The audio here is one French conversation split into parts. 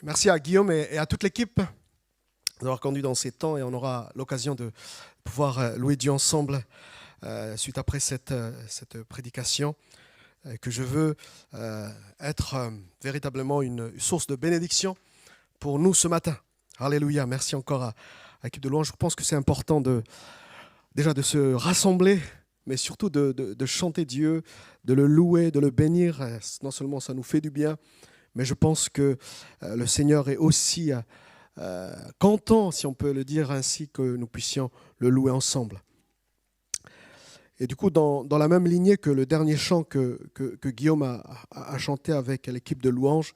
Merci à Guillaume et à toute l'équipe d'avoir conduit dans ces temps et on aura l'occasion de pouvoir louer Dieu ensemble suite après cette prédication que je veux être véritablement une source de bénédiction pour nous ce matin. Alléluia, merci encore à l'équipe de louange. Je pense que c'est important déjà de se rassembler, mais surtout de chanter Dieu, de le louer, de le bénir. Non seulement ça nous fait du bien, mais je pense que le Seigneur est aussi content, si on peut le dire ainsi, que nous puissions le louer ensemble. Et du coup, dans la même lignée que le dernier chant que Guillaume a chanté avec l'équipe de louange,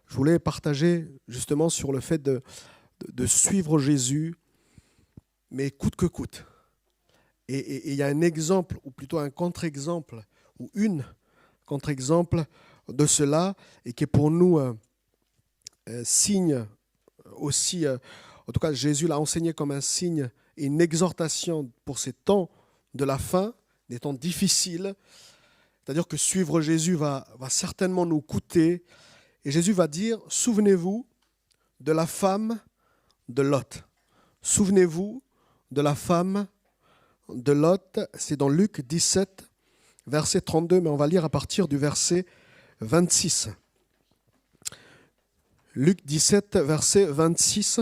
je voulais partager justement sur le fait de suivre Jésus, mais coûte que coûte. Et il y a un exemple, ou plutôt un contre-exemple, ou une contre-exemple de cela, et qui est pour nous signe aussi, en tout cas Jésus l'a enseigné comme un signe et une exhortation pour ces temps de la fin, des temps difficiles. C'est-à-dire que suivre Jésus va certainement nous coûter. Et Jésus va dire, souvenez-vous de la femme de Lot. Souvenez-vous de la femme de Lot. C'est dans Luc 17, verset 32, mais on va lire à partir du verset 26. Luc 17, verset 26.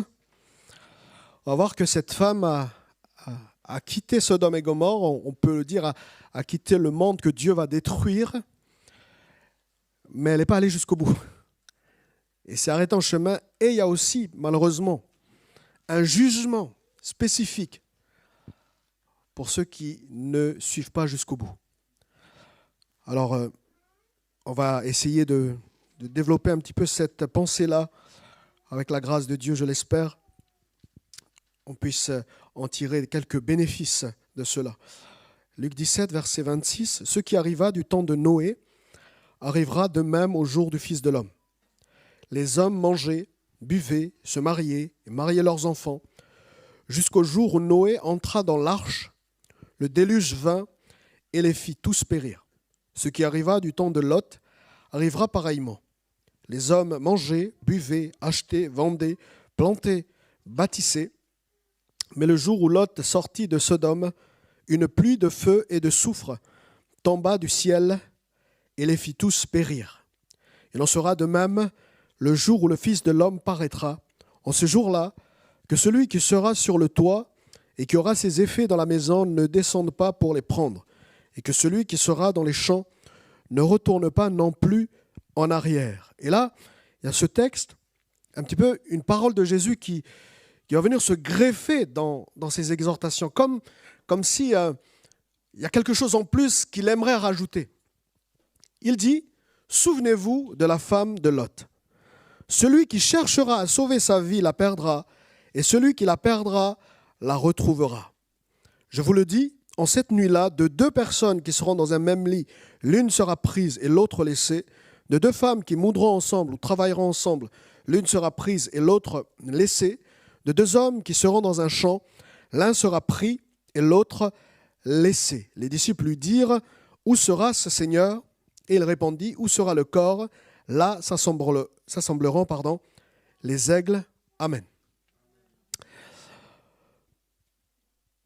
On va voir que cette femme a quitté Sodome et Gomorrhe, on peut le dire, a quitté le monde que Dieu va détruire, mais elle n'est pas allée jusqu'au bout. Et s'est arrêtée en chemin. Et il y a aussi, malheureusement, un jugement spécifique pour ceux qui ne suivent pas jusqu'au bout. Alors, on va essayer de développer un petit peu cette pensée-là, avec la grâce de Dieu, je l'espère, on puisse en tirer quelques bénéfices de cela. Luc 17, verset 26, « Ce qui arriva du temps de Noé arrivera de même au jour du Fils de l'homme. Les hommes mangeaient, buvaient, se mariaient et mariaient leurs enfants, jusqu'au jour où Noé entra dans l'arche, le déluge vint et les fit tous périr. Ce qui arriva du temps de Lot arrivera pareillement. Les hommes mangeaient, buvaient, achetaient, vendaient, plantaient, bâtissaient. Mais le jour où Lot sortit de Sodome, une pluie de feu et de soufre tomba du ciel et les fit tous périr. Il en sera de même le jour où le Fils de l'homme paraîtra, en ce jour-là, que celui qui sera sur le toit et qui aura ses effets dans la maison ne descende pas pour les prendre, et que celui qui sera dans les champs ne retourne pas non plus en arrière. » Et là, il y a ce texte, un petit peu une parole de Jésus qui va venir se greffer dans ces exhortations, comme si il y a quelque chose en plus qu'il aimerait rajouter. Il dit, « Souvenez-vous de la femme de Lot. Celui qui cherchera à sauver sa vie la perdra, et celui qui la perdra la retrouvera. Je vous le dis, en cette nuit-là, de deux personnes qui seront dans un même lit, l'une sera prise et l'autre laissée. De deux femmes qui moudront ensemble ou travailleront ensemble, l'une sera prise et l'autre laissée. De deux hommes qui seront dans un champ, l'un sera pris et l'autre laissé. » Les disciples lui dirent, « Où sera ce Seigneur ?» Et il répondit, « Où sera le corps ? Là s'assembleront les aigles. Amen. »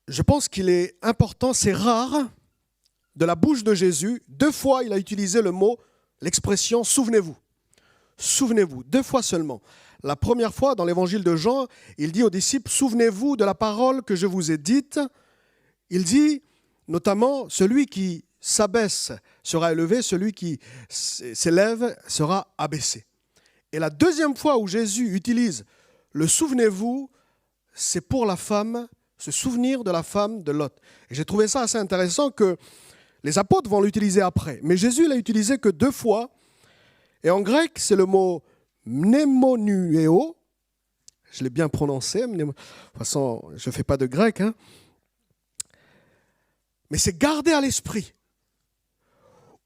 Je pense qu'il est important, c'est rare, de la bouche de Jésus, deux fois il a utilisé l'expression « souvenez-vous ». Souvenez-vous, deux fois seulement. La première fois, dans l'évangile de Jean, il dit aux disciples « Souvenez-vous de la parole que je vous ai dite ». Il dit notamment « Celui qui s'abaisse sera élevé, celui qui s'élève sera abaissé ». Et la deuxième fois où Jésus utilise le « souvenez-vous », c'est pour la femme, se souvenir de la femme de Lot. Et j'ai trouvé ça assez intéressant que les apôtres vont l'utiliser après. Mais Jésus l'a utilisé que deux fois. Et en grec, c'est le mot mnémonuéo. Je l'ai bien prononcé. De toute façon, je ne fais pas de grec. Mais c'est garder à l'esprit.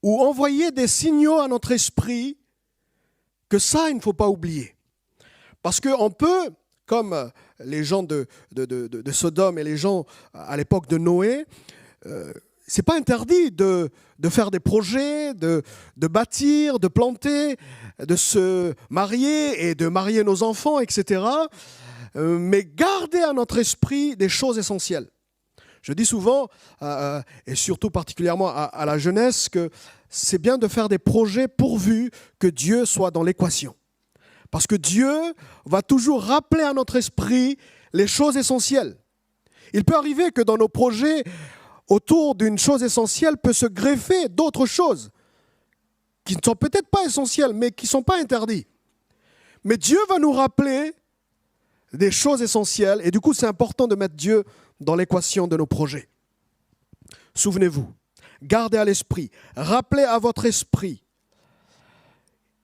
Ou envoyer des signaux à notre esprit que ça, il ne faut pas oublier. Parce qu'on peut, comme les gens de Sodome et les gens à l'époque de Noé, c'est pas interdit de faire des projets, de bâtir, de planter, de se marier et de marier nos enfants, etc. Mais garder à notre esprit des choses essentielles. Je dis souvent, et surtout particulièrement à la jeunesse, que c'est bien de faire des projets pourvu que Dieu soit dans l'équation. Parce que Dieu va toujours rappeler à notre esprit les choses essentielles. Il peut arriver que dans nos projets, autour d'une chose essentielle peut se greffer d'autres choses qui ne sont peut-être pas essentielles, mais qui ne sont pas interdites. Mais Dieu va nous rappeler des choses essentielles, et du coup, c'est important de mettre Dieu dans l'équation de nos projets. Souvenez-vous, gardez à l'esprit, rappelez à votre esprit.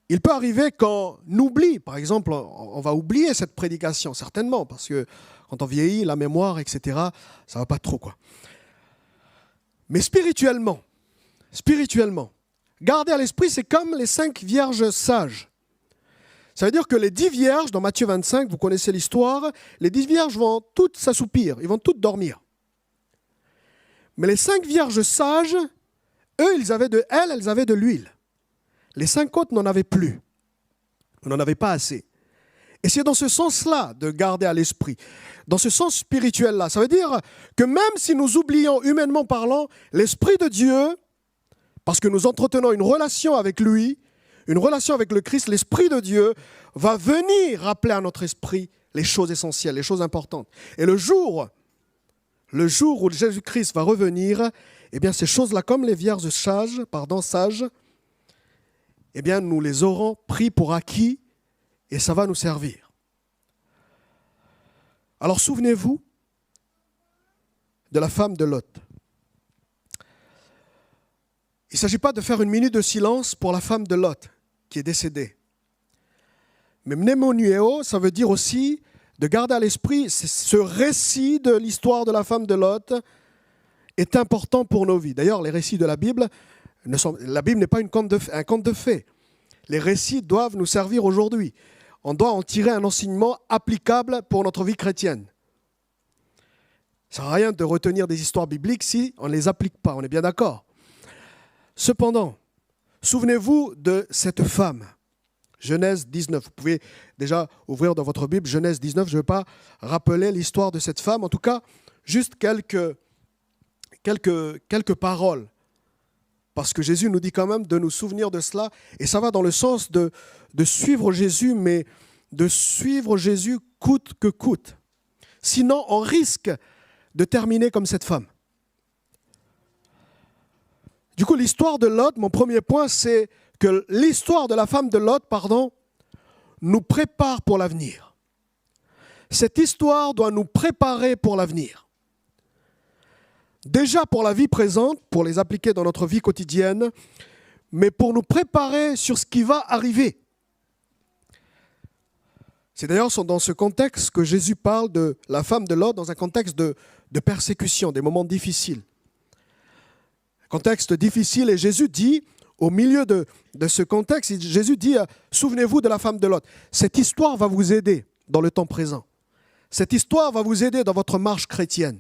Il peut arriver qu'on oublie, par exemple, on va oublier cette prédication, certainement, parce que quand on vieillit, la mémoire, etc., ça ne va pas trop, quoi. Mais spirituellement, garder à l'esprit, c'est comme les 5 vierges sages. Ça veut dire que les 10 vierges, dans Matthieu 25, vous connaissez l'histoire, les 10 vierges vont toutes s'assoupir, ils vont toutes dormir. Mais les 5 vierges sages, eux, elles avaient de l'huile. Les 5 autres n'en avaient plus. On n'en avait pas assez. Et c'est dans ce sens-là de garder à l'esprit, dans ce sens spirituel-là. Ça veut dire que même si nous oublions, humainement parlant, l'Esprit de Dieu, parce que nous entretenons une relation avec lui, une relation avec le Christ, l'Esprit de Dieu va venir rappeler à notre esprit les choses essentielles, les choses importantes. Et le jour où Jésus-Christ va revenir, eh bien ces choses-là, comme les vierges sages, eh bien nous les aurons pris pour acquis et ça va nous servir. Alors souvenez-vous de la femme de Lot. Il ne s'agit pas de faire une minute de silence pour la femme de Lot qui est décédée. Mais mnémonuéo, ça veut dire aussi de garder à l'esprit ce récit de l'histoire de la femme de Lot est important pour nos vies. D'ailleurs, les récits de la Bible, la Bible n'est pas un conte de fées. Les récits doivent nous servir aujourd'hui. On doit en tirer un enseignement applicable pour notre vie chrétienne. Ça ne sert à rien de retenir des histoires bibliques si on ne les applique pas, on est bien d'accord. Cependant, souvenez-vous de cette femme, Genèse 19. Vous pouvez déjà ouvrir dans votre Bible Genèse 19. Je ne vais pas rappeler l'histoire de cette femme. En tout cas, juste quelques paroles. Parce que Jésus nous dit quand même de nous souvenir de cela. Et ça va dans le sens de suivre Jésus, mais de suivre Jésus coûte que coûte. Sinon, on risque de terminer comme cette femme. Du coup, l'histoire de Lot, mon premier point, c'est que l'histoire de la femme de Lot, nous prépare pour l'avenir. Cette histoire doit nous préparer pour l'avenir. Déjà pour la vie présente, pour les appliquer dans notre vie quotidienne, mais pour nous préparer sur ce qui va arriver. C'est d'ailleurs dans ce contexte que Jésus parle de la femme de Lot, dans un contexte de persécution, des moments difficiles. Contexte difficile, et Jésus dit, au milieu de ce contexte, Jésus dit, souvenez-vous de la femme de Lot. Cette histoire va vous aider dans le temps présent. Cette histoire va vous aider dans votre marche chrétienne.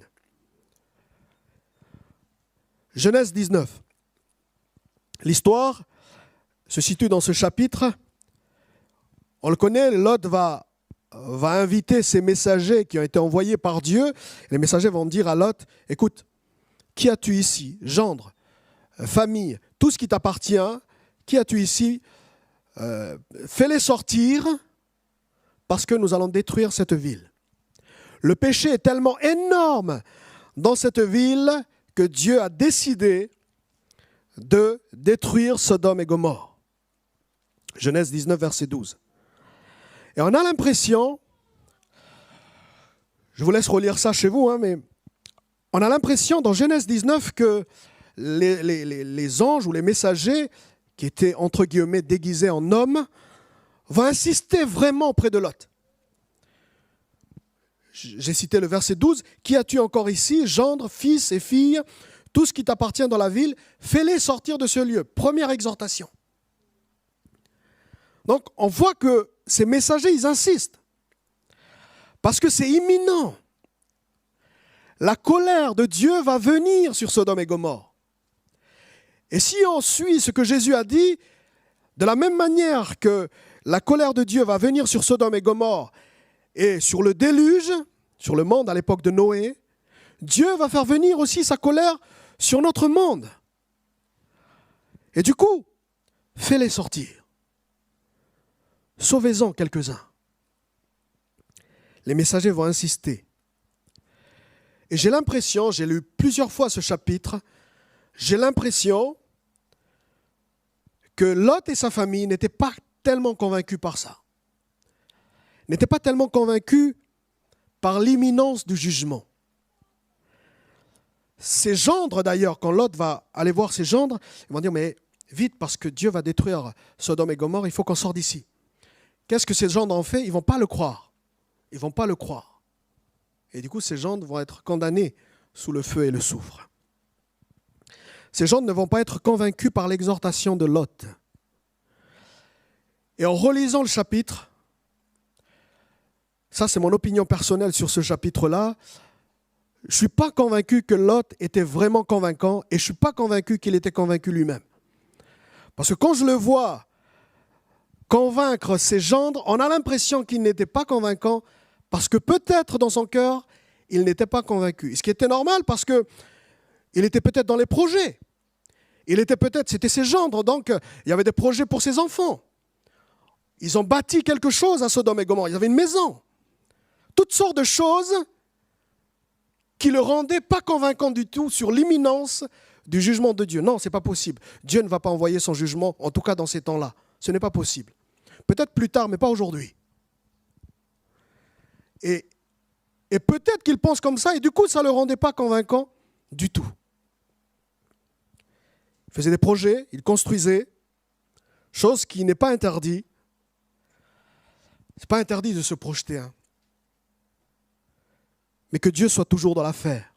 Genèse 19. L'histoire se situe dans ce chapitre. On le connaît, Lot va inviter ses messagers qui ont été envoyés par Dieu. Les messagers vont dire à Lot, écoute, qui as-tu ici? Gendre, famille, tout ce qui t'appartient, qui as-tu ici? Fais-les sortir parce que nous allons détruire cette ville. Le péché est tellement énorme dans cette ville que Dieu a décidé de détruire Sodome et Gomorrhe. Genèse 19, verset 12. Et on a l'impression, je vous laisse relire ça chez vous, mais on a l'impression dans Genèse 19 que les anges ou les messagers qui étaient entre guillemets déguisés en hommes vont insister vraiment auprès de Lot. J'ai cité le verset 12. Qui as-tu encore ici? Gendre, fils et filles, tout ce qui t'appartient dans la ville, fais-les sortir de ce lieu. Première exhortation. Donc on voit que ces messagers, ils insistent. Parce que c'est imminent. La colère de Dieu va venir sur Sodome et Gomorrhe. Et si on suit ce que Jésus a dit, de la même manière que la colère de Dieu va venir sur Sodome et Gomorrhe et sur le déluge, sur le monde à l'époque de Noé, Dieu va faire venir aussi sa colère sur notre monde. Et du coup, fais-les sortir. Sauvez-en quelques-uns. Les messagers vont insister. Et j'ai l'impression, j'ai lu plusieurs fois ce chapitre, j'ai l'impression que Lot et sa famille n'étaient pas tellement convaincus par ça. N'étaient pas tellement convaincus par l'imminence du jugement. Ses gendres, d'ailleurs, quand Lot va aller voir ses gendres, ils vont dire, mais vite, parce que Dieu va détruire Sodome et Gomorrhe, il faut qu'on sorte d'ici. Qu'est-ce que ces gendres ont fait? Ils ne vont pas le croire. Ils ne vont pas le croire. Et du coup, ces gendres vont être condamnés sous le feu et le soufre. Ces gendres ne vont pas être convaincus par l'exhortation de Lot. Et en relisant le chapitre, ça c'est mon opinion personnelle sur ce chapitre-là, je ne suis pas convaincu que Lot était vraiment convaincant et je ne suis pas convaincu qu'il était convaincu lui-même. Parce que quand je le vois convaincre ses gendres, on a l'impression qu'il n'était pas convaincant parce que peut-être dans son cœur, il n'était pas convaincu. Ce qui était normal parce qu'il était peut-être dans les projets. C'était ses gendres, donc il y avait des projets pour ses enfants. Ils ont bâti quelque chose à Sodome et Gomorrhe, ils avaient une maison. Toutes sortes de choses qui le rendaient pas convaincant du tout sur l'imminence du jugement de Dieu. Non, ce n'est pas possible. Dieu ne va pas envoyer son jugement, en tout cas dans ces temps-là. Ce n'est pas possible. Peut-être plus tard, mais pas aujourd'hui. Et peut-être qu'il pense comme ça, et du coup, ça ne le rendait pas convaincant du tout. Il faisait des projets, il construisait, chose qui n'est pas interdite. Ce n'est pas interdit de se projeter, hein. Mais que Dieu soit toujours dans l'affaire.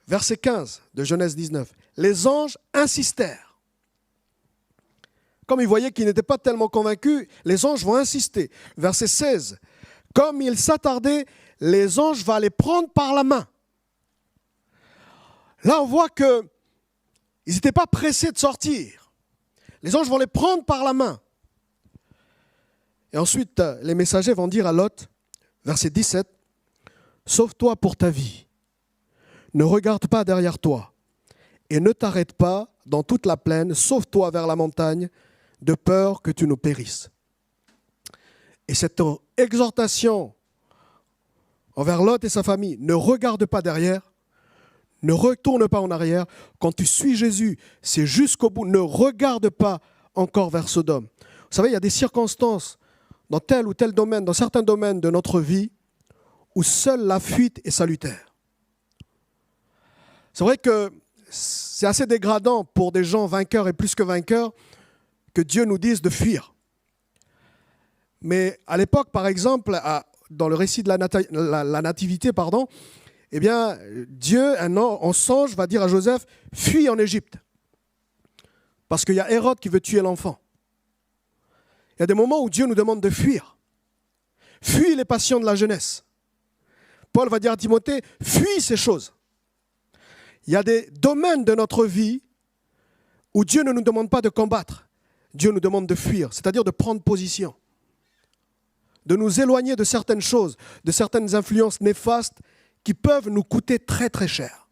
Verset 15 de Genèse 19. Les anges insistèrent. Comme ils voyaient qu'ils n'étaient pas tellement convaincus, les anges vont insister. Verset 16. Comme ils s'attardaient, les anges vont les prendre par la main. Là, on voit qu'ils n'étaient pas pressés de sortir. Les anges vont les prendre par la main. Et ensuite, les messagers vont dire à Lot, verset 17, « Sauve-toi pour ta vie, ne regarde pas derrière toi, et ne t'arrête pas dans toute la plaine, sauve-toi vers la montagne, de peur que tu nous périsses. » Et cette exhortation envers Lot et sa famille, ne regarde pas derrière, ne retourne pas en arrière. Quand tu suis Jésus, c'est jusqu'au bout, ne regarde pas encore vers Sodome. Vous savez, il y a des circonstances dans tel ou tel domaine, dans certains domaines de notre vie, où seule la fuite est salutaire. C'est vrai que c'est assez dégradant pour des gens vainqueurs et plus que vainqueurs que Dieu nous dise de fuir. Mais à l'époque, par exemple, dans le récit de la nativité, eh bien, Dieu, en songe, va dire à Joseph, fuis en Égypte. Parce qu'il y a Hérode qui veut tuer l'enfant. Il y a des moments où Dieu nous demande de fuir. Fuis les passions de la jeunesse. Paul va dire à Timothée, fuis ces choses. Il y a des domaines de notre vie où Dieu ne nous demande pas de combattre. Dieu nous demande de fuir, c'est-à-dire de prendre position. De nous éloigner de certaines choses, de certaines influences néfastes qui peuvent nous coûter très très cher.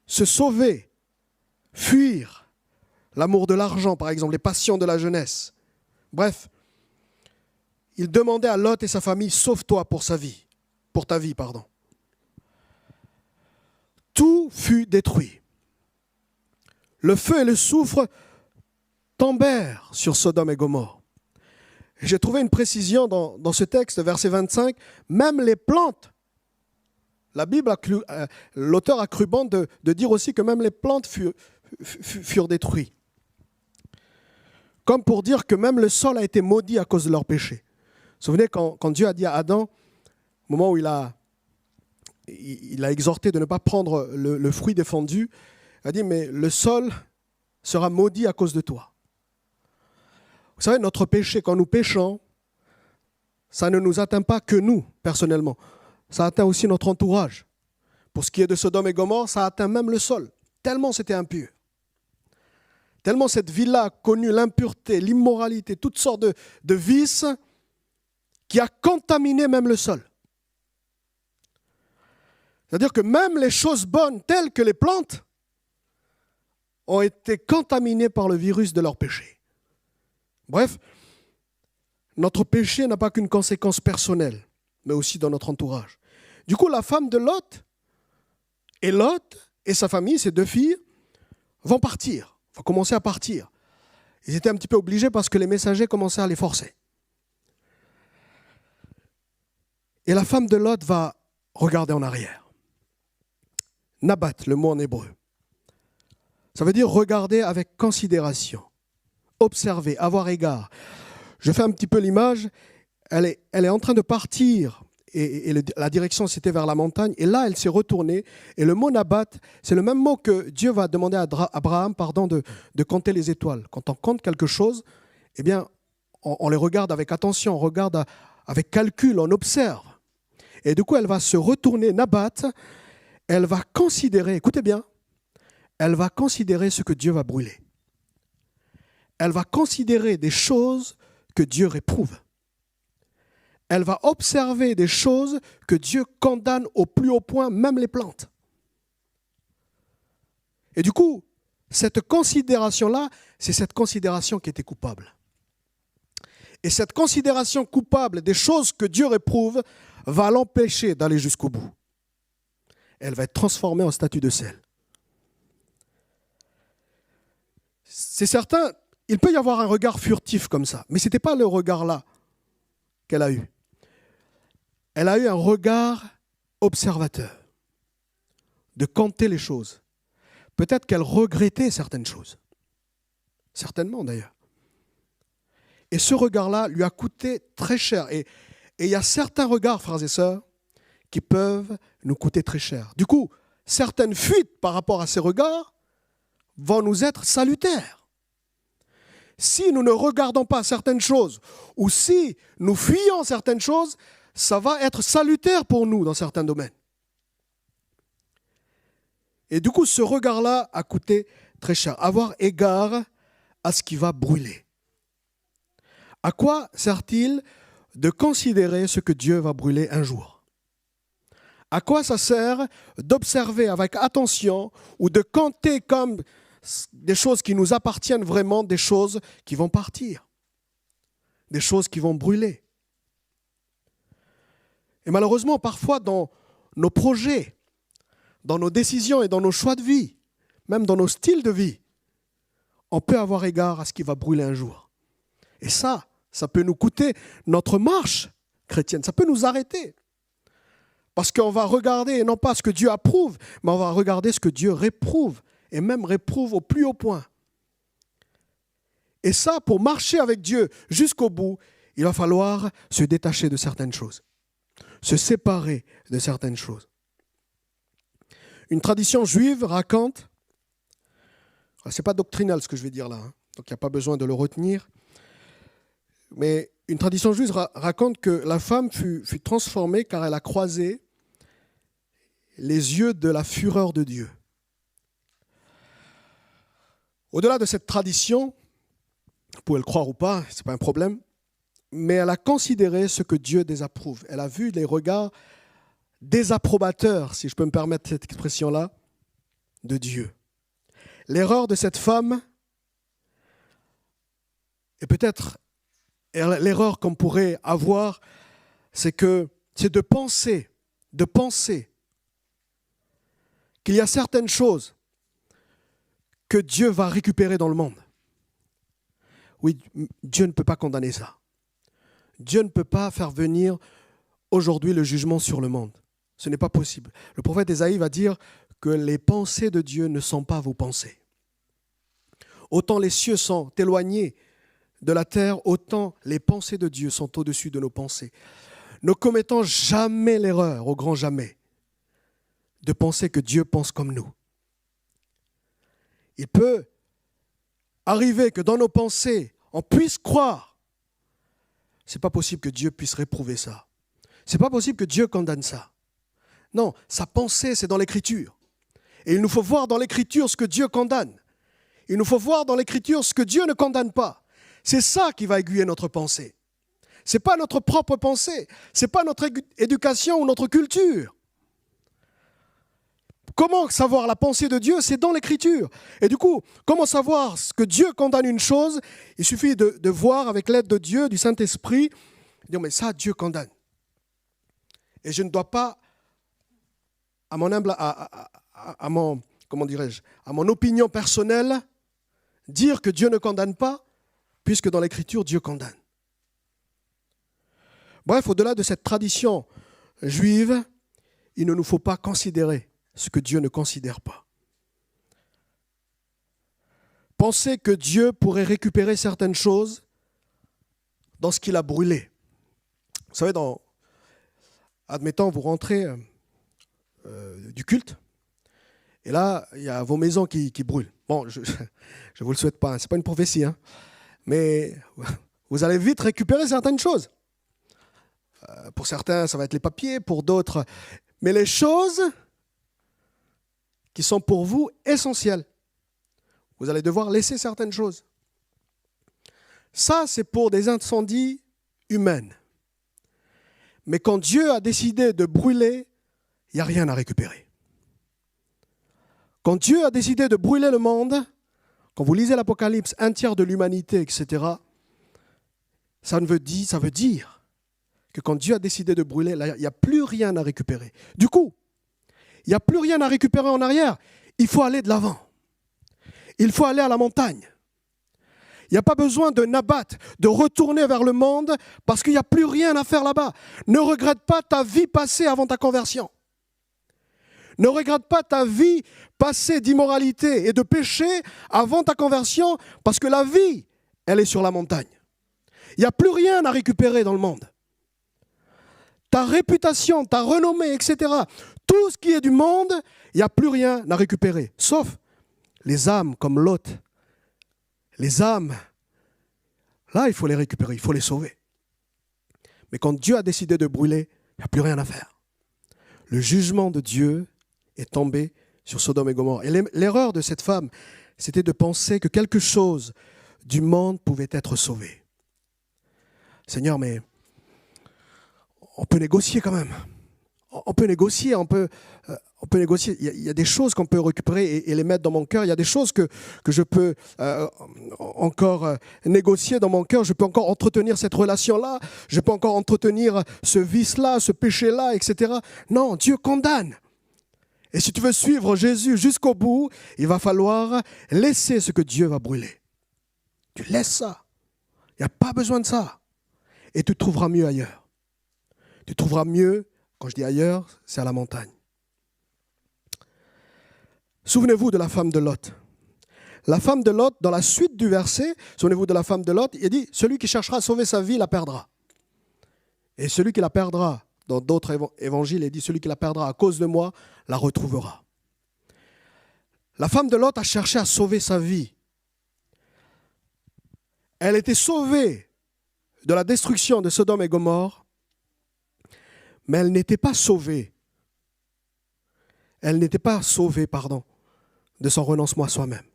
Se sauver, fuir l'amour de l'argent, par exemple, les passions de la jeunesse. Bref, il demandait à Lot et sa famille, sauve-toi pour ta vie. Tout fut détruit. Le feu et le soufre tombèrent sur Sodome et Gomorrhe. J'ai trouvé une précision dans ce texte, verset 25, même les plantes. La Bible, l'auteur a cru bon de dire aussi que même les plantes furent détruites. Comme pour dire que même le sol a été maudit à cause de leur péché. Vous vous souvenez quand Dieu a dit à Adam, au moment où il a exhorté de ne pas prendre le fruit défendu, il a dit, mais le sol sera maudit à cause de toi. Vous savez, notre péché, quand nous péchons, ça ne nous atteint pas que nous, personnellement. Ça atteint aussi notre entourage. Pour ce qui est de Sodome et Gomorrhe, ça a atteint même le sol, tellement c'était impur. Tellement cette ville-là a connu l'impureté, l'immoralité, toutes sortes de vices qui a contaminé même le sol. C'est-à-dire que même les choses bonnes, telles que les plantes, ont été contaminées par le virus de leur péché. Bref, notre péché n'a pas qu'une conséquence personnelle, mais aussi dans notre entourage. Du coup, la femme de Lot et sa famille, ses 2 filles, vont partir, vont commencer à partir. Ils étaient un petit peu obligés parce que les messagers commençaient à les forcer. Et la femme de Lot va regarder en arrière. Nabat, le mot en hébreu. Ça veut dire regarder avec considération, observer, avoir égard. Je fais un petit peu l'image, elle est en train de partir et la direction c'était vers la montagne et là elle s'est retournée et le mot Nabat, c'est le même mot que Dieu va demander à Abraham de compter les étoiles. Quand on compte quelque chose, eh bien on les regarde avec attention, on regarde avec calcul, on observe. Et du coup elle va se retourner, Nabat, elle va considérer, écoutez bien, elle va considérer ce que Dieu va brûler. Elle va considérer des choses que Dieu réprouve. Elle va observer des choses que Dieu condamne au plus haut point, même les plantes. Et du coup, cette considération-là, c'est cette considération qui était coupable. Et cette considération coupable des choses que Dieu réprouve va l'empêcher d'aller jusqu'au bout. Elle va être transformée en statue de sel. C'est certain, il peut y avoir un regard furtif comme ça, mais ce n'était pas le regard-là qu'elle a eu. Elle a eu un regard observateur, de compter les choses. Peut-être qu'elle regrettait certaines choses, certainement d'ailleurs. Et ce regard-là lui a coûté très cher. Et il y a certains regards, frères et sœurs, qui peuvent nous coûter très cher. Du coup, certaines fuites par rapport à ces regards vont nous être salutaires. Si nous ne regardons pas certaines choses ou si nous fuyons certaines choses, ça va être salutaire pour nous dans certains domaines. Et du coup, ce regard-là a coûté très cher. Avoir égard à ce qui va brûler. À quoi sert-il de considérer ce que Dieu va brûler un jour ? À quoi ça sert d'observer avec attention ou de compter comme des choses qui nous appartiennent vraiment, des choses qui vont partir, des choses qui vont brûler. Et malheureusement, parfois dans nos projets, dans nos décisions et dans nos choix de vie, même dans nos styles de vie, on peut avoir égard à ce qui va brûler un jour. Et ça peut nous coûter notre marche chrétienne, ça peut nous arrêter. Parce qu'on va regarder non pas ce que Dieu approuve, mais on va regarder ce que Dieu réprouve, et même réprouve au plus haut point. Et ça, pour marcher avec Dieu jusqu'au bout, il va falloir se détacher de certaines choses, se séparer de certaines choses. Une tradition juive raconte, ce n'est pas doctrinal ce que je vais dire là, donc il n'y a pas besoin de le retenir, mais une tradition juive raconte que la femme fut transformée car elle a croisé les yeux de la fureur de Dieu. Au-delà de cette tradition, vous pouvez le croire ou pas, ce n'est pas un problème, mais elle a considéré ce que Dieu désapprouve. Elle a vu les regards désapprobateurs, si je peux me permettre cette expression-là, de Dieu. L'erreur de cette femme, et peut-être l'erreur qu'on pourrait avoir, c'est de penser qu'il y a certaines choses que Dieu va récupérer dans le monde. Oui, Dieu ne peut pas condamner ça. Dieu ne peut pas faire venir aujourd'hui le jugement sur le monde. Ce n'est pas possible. Le prophète Ésaïe va dire que les pensées de Dieu ne sont pas vos pensées. Autant les cieux sont éloignés de la terre, autant les pensées de Dieu sont au-dessus de nos pensées. Ne commettons jamais l'erreur, au grand jamais, de penser que Dieu pense comme nous. Il peut arriver que dans nos pensées, on puisse croire. Ce n'est pas possible que Dieu puisse réprouver ça. Ce n'est pas possible que Dieu condamne ça. Non, sa pensée, c'est dans l'Écriture. Et il nous faut voir dans l'Écriture ce que Dieu condamne. Il nous faut voir dans l'Écriture ce que Dieu ne condamne pas. C'est ça qui va aiguiller notre pensée. Ce n'est pas notre propre pensée. Ce n'est pas notre éducation ou notre culture. Comment savoir la pensée de Dieu? C'est dans l'Écriture. Et du coup, comment savoir ce que Dieu condamne une chose? Il suffit de voir avec l'aide de Dieu, du Saint-Esprit, dire mais ça, Dieu condamne. Et je ne dois pas, à mon humble, à mon, comment dirais-je, à mon opinion personnelle, dire que Dieu ne condamne pas, puisque dans l'Écriture, Dieu condamne. Bref, au-delà de cette tradition juive, il ne nous faut pas considérer ce que Dieu ne considère pas. Penser que Dieu pourrait récupérer certaines choses dans ce qu'il a brûlé. Vous savez, admettons, vous rentrez du culte, et là, il y a vos maisons qui brûlent. Bon, je ne vous le souhaite pas, ce n'est pas une prophétie, hein, mais vous allez vite récupérer certaines choses. Pour certains, ça va être les papiers, pour d'autres. Mais les choses qui sont pour vous essentielles, vous allez devoir laisser certaines choses. Ça, c'est pour des incendies humains. Mais quand Dieu a décidé de brûler, il n'y a rien à récupérer. Quand Dieu a décidé de brûler le monde, quand vous lisez l'Apocalypse, un tiers de l'humanité, etc., ça veut dire que quand Dieu a décidé de brûler, là, il n'y a plus rien à récupérer. Du coup, il n'y a plus rien à récupérer en arrière. Il faut aller de l'avant. Il faut aller à la montagne. Il n'y a pas besoin de Nabat, de retourner vers le monde parce qu'il n'y a plus rien à faire là-bas. Ne regrette pas ta vie passée avant ta conversion. Ne regrette pas ta vie passée d'immoralité et de péché avant ta conversion parce que la vie, elle est sur la montagne. Il n'y a plus rien à récupérer dans le monde. Ta réputation, ta renommée, etc. Tout ce qui est du monde, il n'y a plus rien à récupérer. Sauf les âmes comme Lot. Les âmes, là, il faut les récupérer, il faut les sauver. Mais quand Dieu a décidé de brûler, il n'y a plus rien à faire. Le jugement de Dieu est tombé sur Sodome et Gomorrhe. Et l'erreur de cette femme, c'était de penser que quelque chose du monde pouvait être sauvé. Seigneur, mais on peut négocier quand même. On peut négocier, on peut négocier. Il y a des choses qu'on peut récupérer et les mettre dans mon cœur. Il y a des choses que je peux encore négocier dans mon cœur. Je peux encore entretenir cette relation-là. Je peux encore entretenir ce vice-là, ce péché-là, etc. Non, Dieu condamne. Et si tu veux suivre Jésus jusqu'au bout, il va falloir laisser ce que Dieu va brûler. Tu laisses ça. Il n'y a pas besoin de ça. Et tu trouveras mieux ailleurs. Tu trouveras mieux, quand je dis ailleurs, c'est à la montagne. Souvenez-vous de la femme de Lot. La femme de Lot, dans la suite du verset, souvenez-vous de la femme de Lot, il dit « Celui qui cherchera à sauver sa vie la perdra. » Et celui qui la perdra, dans d'autres évangiles, il dit « Celui qui la perdra à cause de moi, la retrouvera. » La femme de Lot a cherché à sauver sa vie. Elle était sauvée de la destruction de Sodome et Gomorrhe, mais elle n'était pas sauvée. Elle n'était pas sauvée, de son renoncement à soi-même.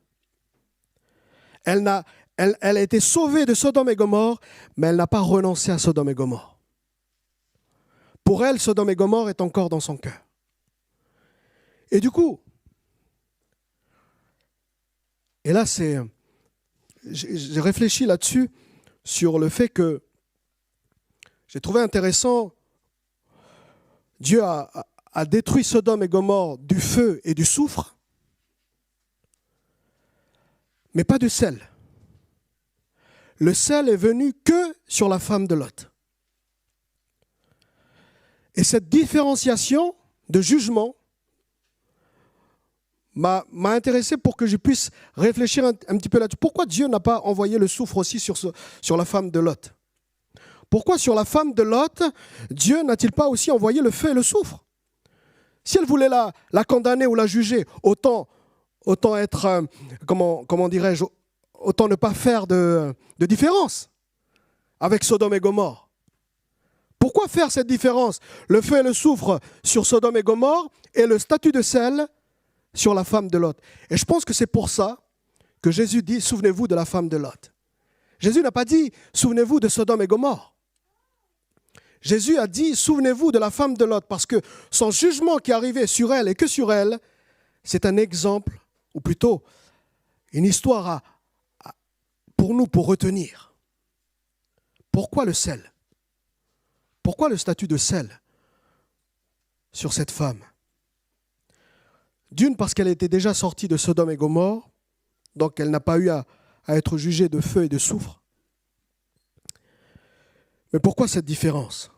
Elle a été sauvée de Sodome et Gomorrhe, mais elle n'a pas renoncé à Sodome et Gomorrhe. Pour elle, Sodome et Gomorrhe est encore dans son cœur. Et du coup, et là j'ai réfléchi là-dessus, sur le fait que j'ai trouvé intéressant, Dieu a détruit Sodome et Gomorrhe du feu et du soufre, mais pas du sel. Le sel est venu que sur la femme de Lot. Et cette différenciation de jugement m'a intéressé pour que je puisse réfléchir un petit peu là-dessus. Pourquoi Dieu n'a pas envoyé le soufre aussi sur la femme de Lot? Pourquoi sur la femme de Lot, Dieu n'a-t-il pas aussi envoyé le feu et le soufre? Si elle voulait la condamner ou la juger, autant être, comment dirais-je, autant ne pas faire de différence avec Sodome et Gomorrhe. Pourquoi faire cette différence? Le feu et le soufre sur Sodome et Gomorrhe et le statut de sel sur la femme de Lot. Et je pense que c'est pour ça que Jésus dit, souvenez-vous de la femme de Lot. Jésus n'a pas dit, souvenez-vous de Sodome et Gomorrhe. Jésus a dit, souvenez-vous de la femme de Lot, parce que son jugement qui est arrivé sur elle et que sur elle, c'est un exemple, ou plutôt une histoire pour nous, pour retenir. Pourquoi le sel? Pourquoi le statut de sel sur cette femme? D'une, parce qu'elle était déjà sortie de Sodome et Gomorrhe, donc elle n'a pas eu à être jugée de feu et de soufre. Mais pourquoi cette différence?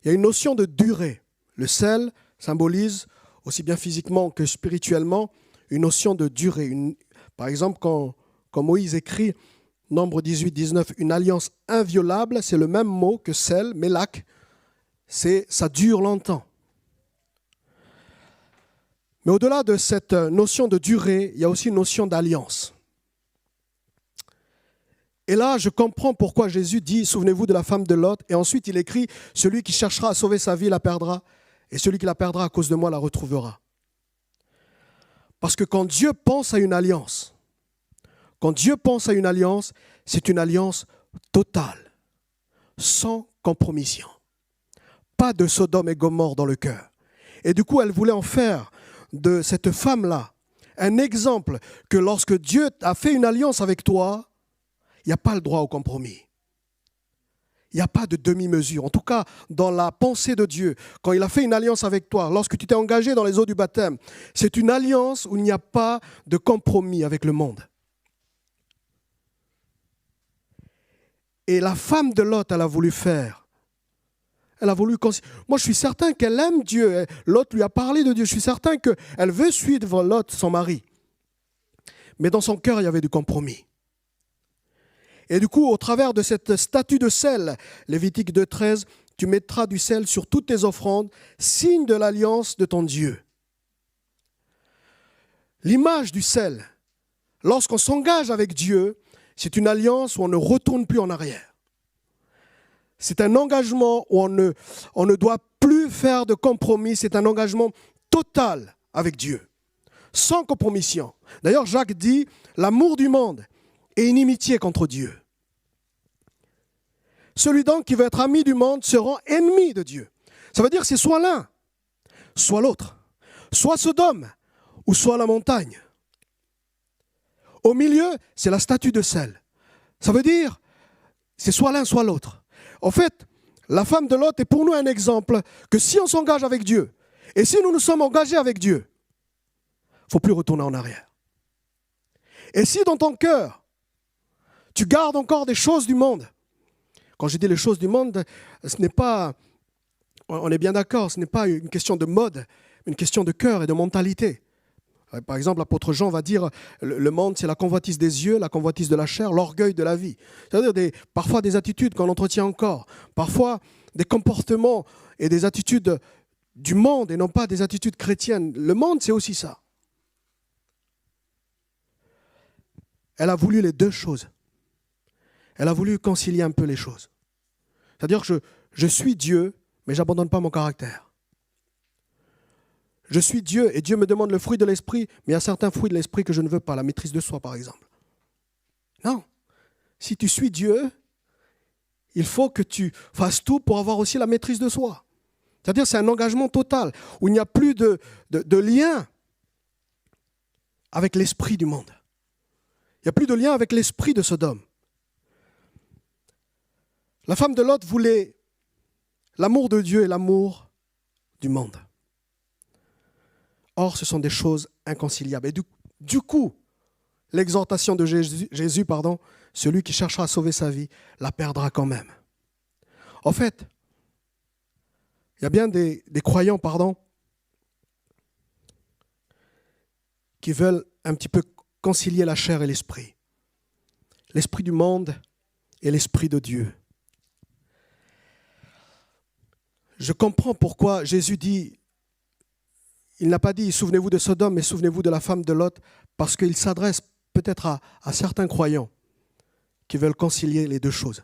Il y a une notion de durée. Le sel symbolise, aussi bien physiquement que spirituellement, une notion de durée. Par exemple, quand Moïse écrit, Nombre 18, 19, une alliance inviolable, c'est le même mot que sel, mélak, ça dure longtemps. Mais au-delà de cette notion de durée, il y a aussi une notion d'alliance. Et là, je comprends pourquoi Jésus dit « Souvenez-vous de la femme de Lot » et ensuite il écrit « Celui qui cherchera à sauver sa vie la perdra et celui qui la perdra à cause de moi la retrouvera. » Parce que quand Dieu pense à une alliance, c'est une alliance totale, sans compromission. Pas de Sodome et Gomorrhe dans le cœur. Et du coup, elle voulait en faire de cette femme-là un exemple que lorsque Dieu a fait une alliance avec toi, il n'y a pas le droit au compromis. Il n'y a pas de demi-mesure. En tout cas, dans la pensée de Dieu, quand il a fait une alliance avec toi, lorsque tu t'es engagé dans les eaux du baptême, c'est une alliance où il n'y a pas de compromis avec le monde. Et la femme de Lot, elle a voulu faire. Moi, je suis certain qu'elle aime Dieu. Lot lui a parlé de Dieu. Je suis certain qu'elle veut suivre Lot, son mari. Mais dans son cœur, il y avait du compromis. Et du coup, au travers de cette statue de sel, Lévitique 2,13, tu mettras du sel sur toutes tes offrandes, signe de l'alliance de ton Dieu. L'image du sel, lorsqu'on s'engage avec Dieu, c'est une alliance où on ne retourne plus en arrière. C'est un engagement où on ne doit plus faire de compromis, c'est un engagement total avec Dieu, sans compromission. D'ailleurs, Jacques dit, l'amour du monde est inimitié contre Dieu. Celui donc qui veut être ami du monde se rend ennemi de Dieu. Ça veut dire que c'est soit l'un, soit l'autre. Soit Sodome, ou soit la montagne. Au milieu, c'est la statue de sel. Ça veut dire, c'est soit l'un, soit l'autre. En fait, la femme de Lot est pour nous un exemple que si on s'engage avec Dieu, et si nous nous sommes engagés avec Dieu, il ne faut plus retourner en arrière. Et si dans ton cœur, tu gardes encore des choses du monde, quand je dis les choses du monde, ce n'est pas, on est bien d'accord, ce n'est pas une question de mode, une question de cœur et de mentalité. Par exemple, l'apôtre Jean va dire, le monde c'est la convoitise des yeux, la convoitise de la chair, l'orgueil de la vie. C'est-à-dire parfois des attitudes qu'on entretient encore, parfois des comportements et des attitudes du monde et non pas des attitudes chrétiennes. Le monde c'est aussi ça. Elle a voulu les deux choses. Elle a voulu concilier un peu les choses. C'est-à-dire que je suis Dieu, mais je n'abandonne pas mon caractère. Je suis Dieu et Dieu me demande le fruit de l'esprit, mais il y a certains fruits de l'esprit que je ne veux pas, la maîtrise de soi par exemple. Non. Si tu suis Dieu, il faut que tu fasses tout pour avoir aussi la maîtrise de soi. C'est-à-dire que c'est un engagement total, où il n'y a plus de lien avec l'esprit du monde. Il n'y a plus de lien avec l'esprit de Sodome. La femme de Lot voulait l'amour de Dieu et l'amour du monde. Or, ce sont des choses inconciliables. Et du coup, l'exhortation de Jésus, celui qui cherchera à sauver sa vie, la perdra quand même. En fait, il y a bien des croyants, qui veulent un petit peu concilier la chair et l'esprit. L'esprit du monde et l'esprit de Dieu. Je comprends pourquoi Jésus dit, il n'a pas dit « souvenez-vous de Sodome » mais « souvenez-vous de la femme de Lot » parce qu'il s'adresse peut-être à certains croyants qui veulent concilier les deux choses.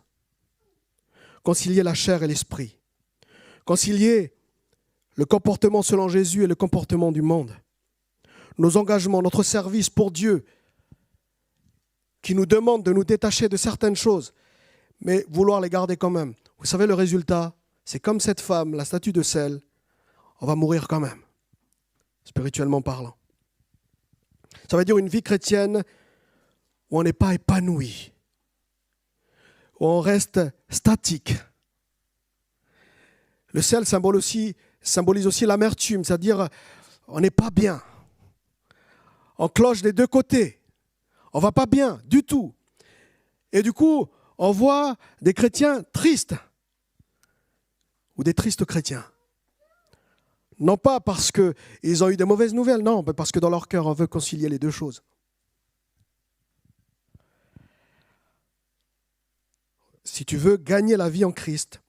concilier la chair et l'esprit, concilier le comportement selon Jésus et le comportement du monde, nos engagements, notre service pour Dieu, qui nous demande de nous détacher de certaines choses, mais vouloir les garder quand même. Vous savez, le résultat, c'est comme cette femme, la statue de sel, on va mourir quand même, spirituellement parlant. Ça veut dire une vie chrétienne où on n'est pas épanoui, où on reste statique. Le sel symbolise aussi l'amertume, c'est-à-dire on n'est pas bien. On cloche des deux côtés. On ne va pas bien du tout. Et du coup, on voit des chrétiens tristes ou des tristes chrétiens. Non pas parce qu'ils ont eu des mauvaises nouvelles, non, mais parce que dans leur cœur, on veut concilier les deux choses. Si tu veux gagner la vie en Christ,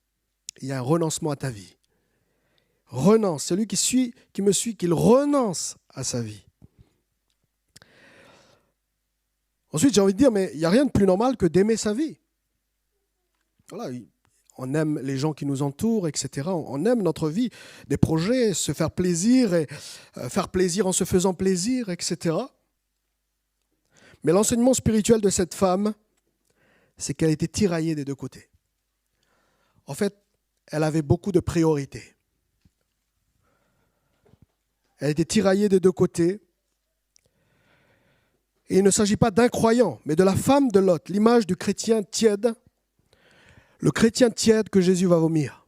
il y a un renoncement à ta vie. Renonce. Celui qui me suit, qu'il renonce à sa vie. Ensuite, j'ai envie de dire, mais il n'y a rien de plus normal que d'aimer sa vie. Voilà, on aime les gens qui nous entourent, etc. On aime notre vie, des projets, se faire plaisir, et faire plaisir en se faisant plaisir, etc. Mais l'enseignement spirituel de cette femme, c'est qu'elle était tiraillée des deux côtés. En fait, elle avait beaucoup de priorités. Elle était tiraillée des deux côtés. Et il ne s'agit pas d'un croyant, mais de la femme de Lot, l'image du chrétien tiède, le chrétien tiède que Jésus va vomir.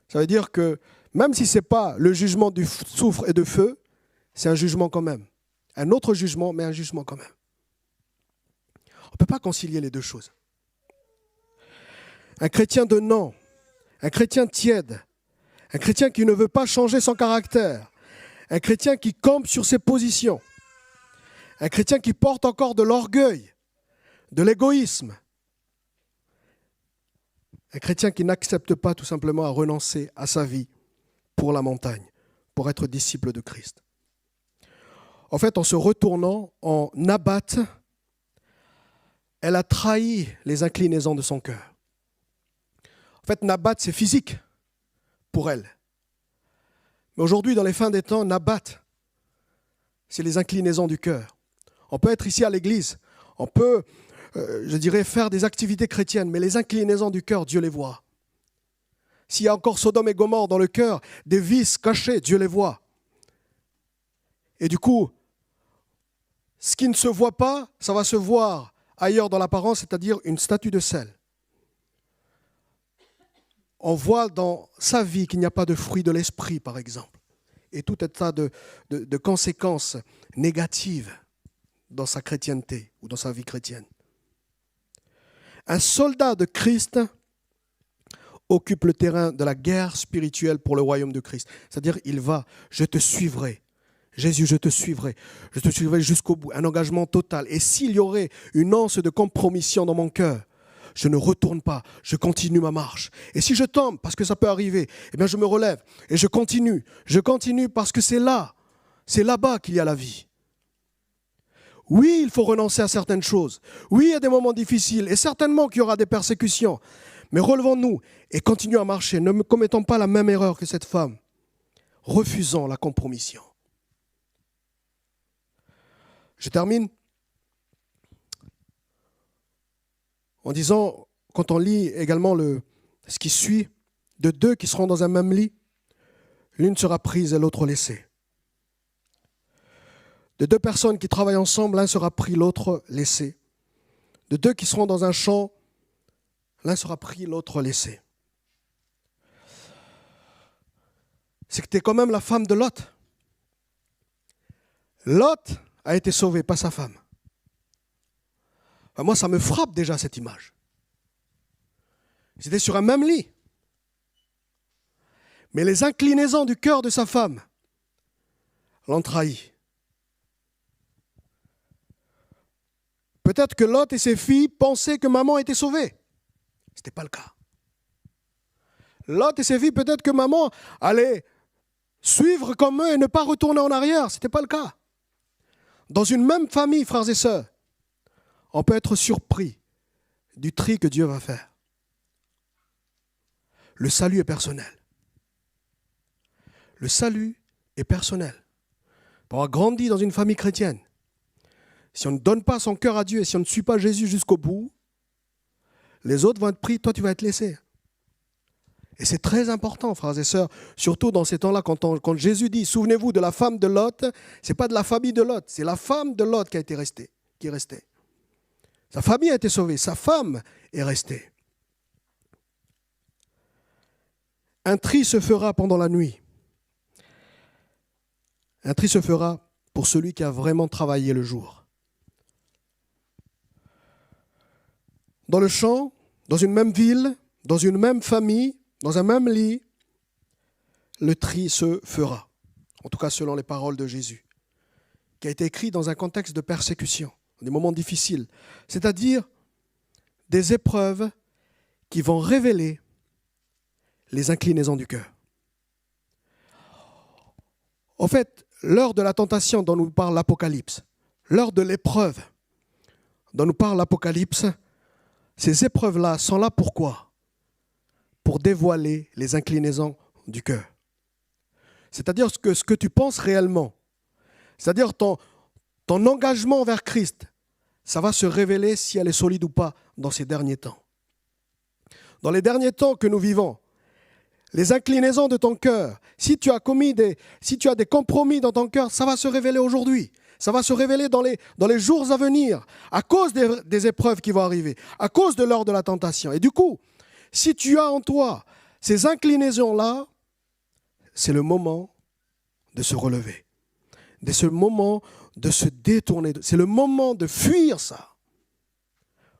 Ça veut dire que même si ce n'est pas le jugement du soufre et de feu, c'est un jugement quand même. Un autre jugement, mais un jugement quand même. On ne peut pas concilier les deux choses. Un chrétien de non, un chrétien tiède, un chrétien qui ne veut pas changer son caractère, un chrétien qui campe sur ses positions, un chrétien qui porte encore de l'orgueil, de l'égoïsme, un chrétien qui n'accepte pas tout simplement à renoncer à sa vie pour la montagne, pour être disciple de Christ. En fait, en se retournant en Naboth, elle a trahi les inclinaisons de son cœur. En fait, Naboth, c'est physique pour elle. Mais aujourd'hui, dans les fins des temps, Naboth, c'est les inclinaisons du cœur. On peut être ici à l'église, on peut, faire des activités chrétiennes, mais les inclinaisons du cœur, Dieu les voit. S'il y a encore Sodome et Gomorrhe dans le cœur, des vices cachés, Dieu les voit. Et du coup, ce qui ne se voit pas, ça va se voir ailleurs dans l'apparence, c'est-à-dire une statue de sel. On voit dans sa vie qu'il n'y a pas de fruit de l'esprit, par exemple, et tout un tas de conséquences négatives dans sa chrétienté ou dans sa vie chrétienne. Un soldat de Christ occupe le terrain de la guerre spirituelle pour le royaume de Christ. C'est-à-dire, il va, je te suivrai. Jésus, je te suivrai jusqu'au bout, un engagement total. Et s'il y aurait une once de compromission dans mon cœur, je ne retourne pas, je continue ma marche. Et si je tombe, parce que ça peut arriver, eh bien je me relève et je continue parce que c'est là-bas qu'il y a la vie. Oui, il faut renoncer à certaines choses. Oui, il y a des moments difficiles et certainement qu'il y aura des persécutions. Mais relevons-nous et continuons à marcher. Ne commettons pas la même erreur que cette femme. Refusons la compromission. Je termine en disant, quand on lit également ce qui suit, de deux qui seront dans un même lit, l'une sera prise et l'autre laissée. De deux personnes qui travaillent ensemble, l'un sera pris, l'autre laissé. De deux qui seront dans un champ, l'un sera pris, l'autre laissé. C'était quand même la femme de Lot. Lot a été sauvé, pas sa femme. Moi, ça me frappe déjà cette image. Ils étaient sur un même lit. Mais les inclinaisons du cœur de sa femme l'ont trahi. Peut-être que Lot et ses filles pensaient que maman était sauvée. Ce n'était pas le cas. Lot et ses filles, peut-être que maman allait suivre comme eux et ne pas retourner en arrière. Ce n'était pas le cas. Dans une même famille, frères et sœurs, on peut être surpris du tri que Dieu va faire. Le salut est personnel. Le salut est personnel. Pour avoir grandi dans une famille chrétienne, si on ne donne pas son cœur à Dieu et si on ne suit pas Jésus jusqu'au bout, les autres vont être pris, toi tu vas être laissé. Et c'est très important, frères et sœurs, surtout dans ces temps-là, quand Jésus dit, souvenez-vous de la femme de Lot, ce n'est pas de la famille de Lot, c'est la femme de Lot qui est restée. Sa famille a été sauvée, sa femme est restée. Un tri se fera pendant la nuit. Un tri se fera pour celui qui a vraiment travaillé le jour. Dans le champ, dans une même ville, dans une même famille, dans un même lit, le tri se fera. En tout cas, selon les paroles de Jésus, qui a été écrit dans un contexte de persécution, des moments difficiles, c'est-à-dire des épreuves qui vont révéler les inclinaisons du cœur. En fait, l'heure de la tentation dont nous parle l'Apocalypse, l'heure de l'épreuve dont nous parle l'Apocalypse, ces épreuves-là sont là pourquoi ? Pour dévoiler les inclinaisons du cœur. C'est-à-dire ce que tu penses réellement. C'est-à-dire ton engagement envers Christ, ça va se révéler si elle est solide ou pas dans ces derniers temps. Dans les derniers temps que nous vivons, les inclinaisons de ton cœur, si tu as des compromis dans ton cœur, ça va se révéler aujourd'hui. Ça va se révéler dans les jours à venir, à cause des épreuves qui vont arriver, à cause de l'heure de la tentation. Et du coup, si tu as en toi ces inclinaisons-là, c'est le moment de se relever. C'est le moment de se détourner. C'est le moment de fuir ça.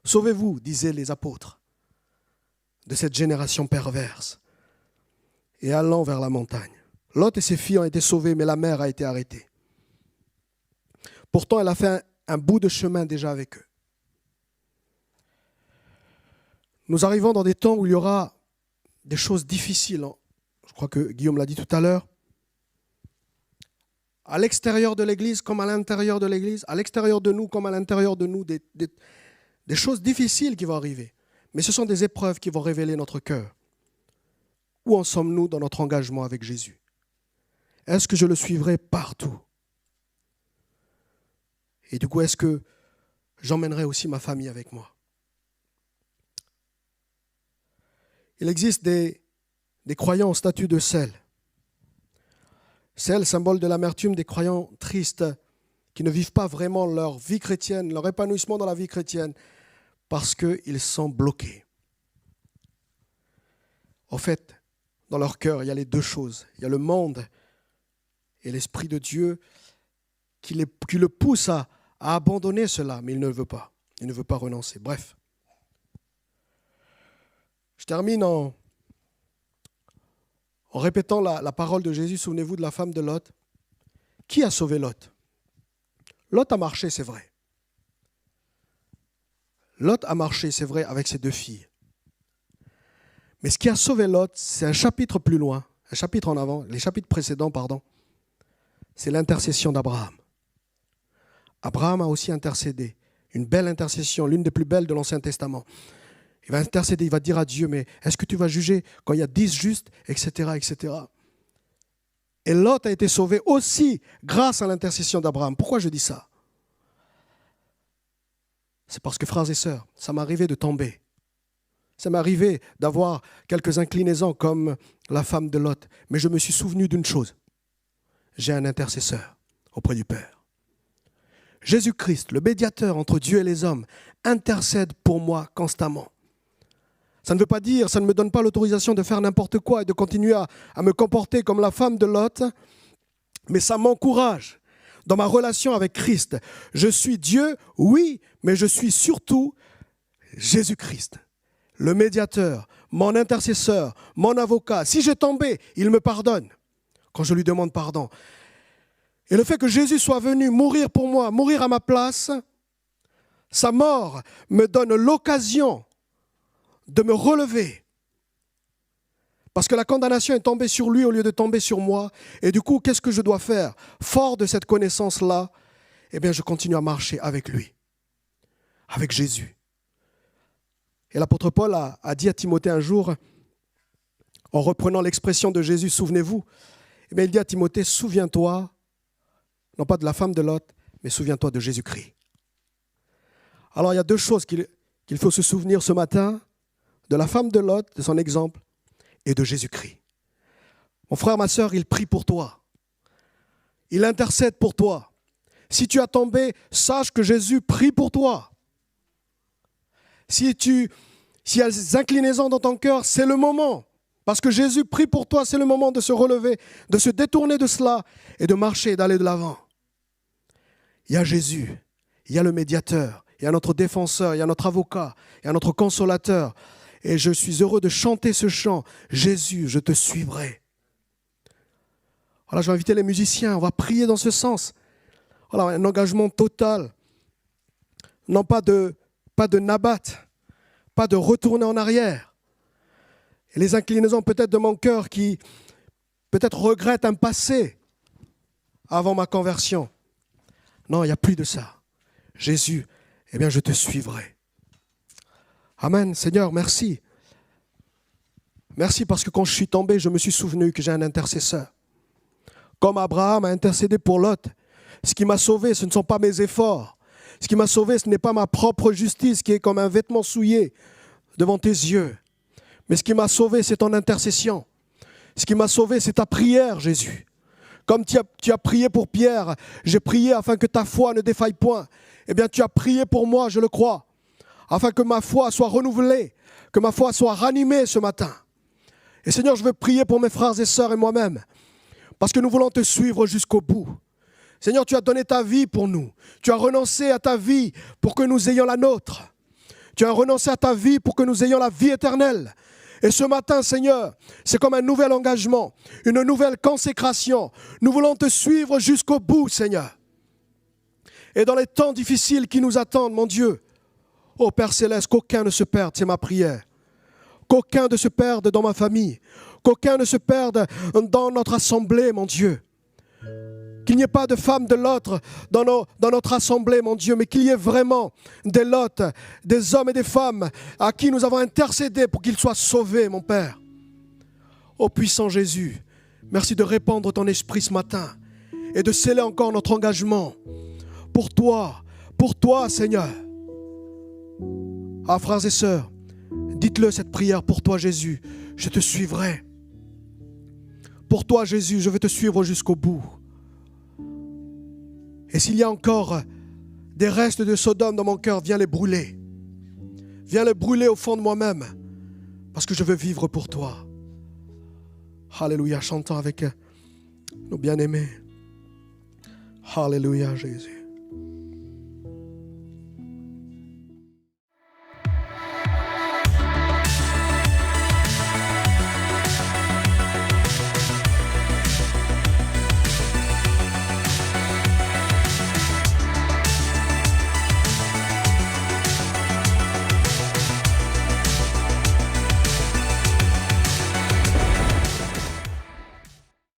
Sauvez-vous, disaient les apôtres, de cette génération perverse. Et allant vers la montagne. Lot et ses filles ont été sauvés, mais la mère a été arrêtée. Pourtant, elle a fait un bout de chemin déjà avec eux. Nous arrivons dans des temps où il y aura des choses difficiles. Je crois que Guillaume l'a dit tout à l'heure. À l'extérieur de l'Église comme à l'intérieur de l'Église, à l'extérieur de nous comme à l'intérieur de nous, des choses difficiles qui vont arriver. Mais ce sont des épreuves qui vont révéler notre cœur. Où en sommes-nous dans notre engagement avec Jésus ? Est-ce que je le suivrai partout ? Et du coup, est-ce que j'emmènerai aussi ma famille avec moi ? Il existe des croyants au statut de sel. Sel, symbole de l'amertume des croyants tristes qui ne vivent pas vraiment leur vie chrétienne, leur épanouissement dans la vie chrétienne, parce qu'ils sont bloqués. En fait, dans leur cœur, il y a les deux choses. Il y a le monde et l'Esprit de Dieu qui le pousse à abandonner cela, mais il ne le veut pas. Il ne veut pas renoncer. Bref. Je termine en répétant la parole de Jésus. Souvenez-vous de la femme de Lot. Qui a sauvé Lot ? Lot a marché, c'est vrai. Lot a marché, c'est vrai, avec ses deux filles. Mais ce qui a sauvé Lot, c'est un chapitre plus loin, un chapitre en avant, les chapitres précédents, c'est l'intercession d'Abraham. Abraham a aussi intercédé, une belle intercession, l'une des plus belles de l'Ancien Testament. Il va intercéder, il va dire à Dieu, mais est-ce que tu vas juger quand il y a 10 justes, etc., etc. Et Lot a été sauvé aussi grâce à l'intercession d'Abraham. Pourquoi je dis ça ? C'est parce que, frères et sœurs, ça m'est arrivé de tomber. Ça m'est arrivé d'avoir quelques inclinaisons comme la femme de Lot. Mais je me suis souvenu d'une chose. J'ai un intercesseur auprès du Père. Jésus-Christ, le médiateur entre Dieu et les hommes, intercède pour moi constamment. Ça ne veut pas dire, ça ne me donne pas l'autorisation de faire n'importe quoi et de continuer à me comporter comme la femme de Lot, mais ça m'encourage dans ma relation avec Christ. Je suis Dieu, oui, mais je suis surtout Jésus-Christ, le médiateur, mon intercesseur, mon avocat. Si j'ai tombé, il me pardonne quand je lui demande pardon. Et le fait que Jésus soit venu mourir pour moi, mourir à ma place, sa mort me donne l'occasion de me relever. Parce que la condamnation est tombée sur lui au lieu de tomber sur moi. Et du coup, qu'est-ce que je dois faire ? Fort de cette connaissance-là, eh bien, je continue à marcher avec lui, avec Jésus. Et l'apôtre Paul a dit à Timothée un jour, En reprenant l'expression de Jésus, souvenez-vous, eh bien, il dit à Timothée, souviens-toi, non pas de la femme de Lot, mais souviens-toi de Jésus-Christ. Alors il y a deux choses qu'il faut se souvenir ce matin, de la femme de Lot, de son exemple, et de Jésus-Christ. Mon frère, ma sœur, il prie pour toi. Il intercède pour toi. Si tu as tombé, sache que Jésus prie pour toi. S'il y a des inclinaisons dans ton cœur, c'est le moment. Parce que Jésus prie pour toi, c'est le moment de se relever, de se détourner de cela et de marcher et d'aller de l'avant. Il y a Jésus, il y a le médiateur, il y a notre défenseur, il y a notre avocat, il y a notre consolateur. Et je suis heureux de chanter ce chant. Jésus, je te suivrai. Voilà, je vais inviter les musiciens, on va prier dans ce sens. Voilà, un engagement total. Non pas de nabat, pas de retourner en arrière. Et les inclinaisons peut-être de mon cœur qui peut-être regrettent un passé avant ma conversion. Non, il n'y a plus de ça. Jésus, eh bien je te suivrai. Amen. Seigneur, merci. Merci parce que quand je suis tombé, je me suis souvenu que j'ai un intercesseur. Comme Abraham a intercédé pour Lot. Ce qui m'a sauvé, ce ne sont pas mes efforts. Ce qui m'a sauvé, ce n'est pas ma propre justice qui est comme un vêtement souillé devant tes yeux. Mais ce qui m'a sauvé, c'est ton intercession. Ce qui m'a sauvé, c'est ta prière, Jésus. Comme tu as prié pour Pierre, j'ai prié afin que ta foi ne défaille point. Eh bien, tu as prié pour moi, je le crois, afin que ma foi soit renouvelée, que ma foi soit ranimée ce matin. Et Seigneur, je veux prier pour mes frères et sœurs et moi-même, parce que nous voulons te suivre jusqu'au bout. Seigneur, tu as donné ta vie pour nous. Tu as renoncé à ta vie pour que nous ayons la nôtre. Tu as renoncé à ta vie pour que nous ayons la vie éternelle. Et ce matin, Seigneur, c'est comme un nouvel engagement, une nouvelle consécration. Nous voulons te suivre jusqu'au bout, Seigneur. Et dans les temps difficiles qui nous attendent, mon Dieu, ô Père Céleste, qu'aucun ne se perde, c'est ma prière. Qu'aucun ne se perde dans ma famille. Qu'aucun ne se perde dans notre assemblée, mon Dieu. Qu'il n'y ait pas de femmes de l'autre dans notre assemblée, mon Dieu, mais qu'il y ait vraiment des Lots, des hommes et des femmes à qui nous avons intercédé pour qu'ils soient sauvés, mon Père. Ô puissant Jésus, merci de répandre ton esprit ce matin et de sceller encore notre engagement pour toi, Seigneur. Ah, frères et sœurs, dites-le cette prière pour toi, Jésus, je te suivrai. Pour toi, Jésus, je veux te suivre jusqu'au bout. Et s'il y a encore des restes de Sodome dans mon cœur, viens les brûler. Viens les brûler au fond de moi-même, parce que je veux vivre pour toi. Alléluia, chantons avec nos bien-aimés. Alléluia, Jésus.